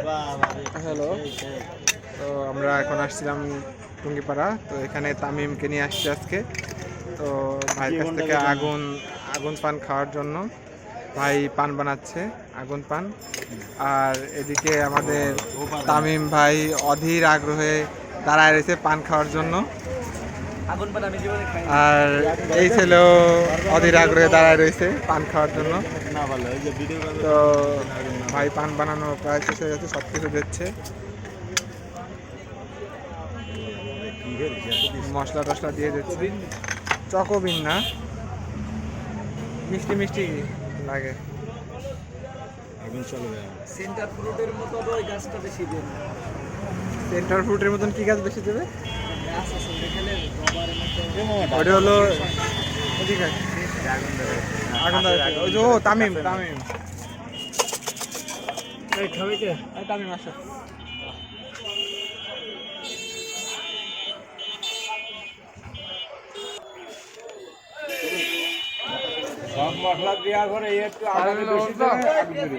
Hello, তো আমরা এখন আসছিলাম টুঙ্গিপাড়া। তো এখানে তামিমকে নিয়ে আসছি আজকে। তো ভাইয়ের কাছ থেকে আগুন আগুন পান খাওয়ার জন্য ভাই পান বানাচ্ছে, আগুন পান। আর এদিকে আমাদের তামিম ভাই অধীর আগ্রহে দাঁড়ায় রয়েছে পান খাওয়ার জন্য। আর এই ছেলেও অধীর আগ্রহে দাঁড়ায় রয়েছে পান খাওয়ার জন্য। তো ভাই পান বানানো প্রায় শেষ হয়ে গেছে, সব কিছু দিচ্ছে, মশলা টশলা দিয়ে দিচ্ছে। চকোবিন না, মিষ্টি মিষ্টি লাগে। সেন্টার ফ্রুটের মতো ওই গাছটা বেশি দেন। সেন্টার ফ্রুটের মতন কি গাছ বেশি দেবে? গাছ আছে এখানে রবারের মতো। ওটা হলো ঠিক আছে, আগুন ধরে। ওই যে ও তামিম তামিম এই খাবিতে তামিম আসো। সব মশলা দেওয়ার পরে একটু আগুন বেশি দেবে, আগুন ধরে যাবে।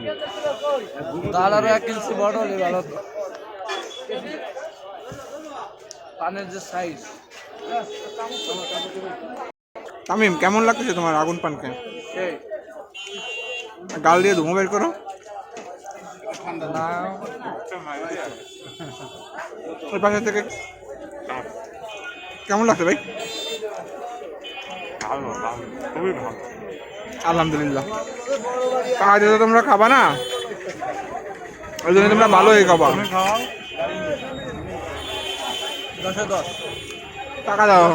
ডাল আরো 1 কেজি বড় হলে ভালো হতো। পানের যে সাইজ। তামিম কেমন লাগতেছে তোমার আগুন পানকে? গাল দিয়ে ধুমো বের করো। ঠান্ডা না ওই পাশে থেকে কেমন লাগছে ভাই? ভালো ভালো, খুবই ভালো। আলহামদুলিল্লাহ। কাজে তো তোমরা খাবা না, ওই জন্য তোমরা ভালোই খাবা। খাও। 10-10 টাকা দাও,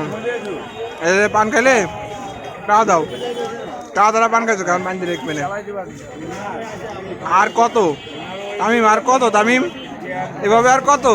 এই যে পান খাইলে টাকা দাও। টাকা দ্বারা পান খাইছো কারণ পান দিয়ে দেখবে না। আর কত তামিম, আর কত তামিম, এভাবে আর কত?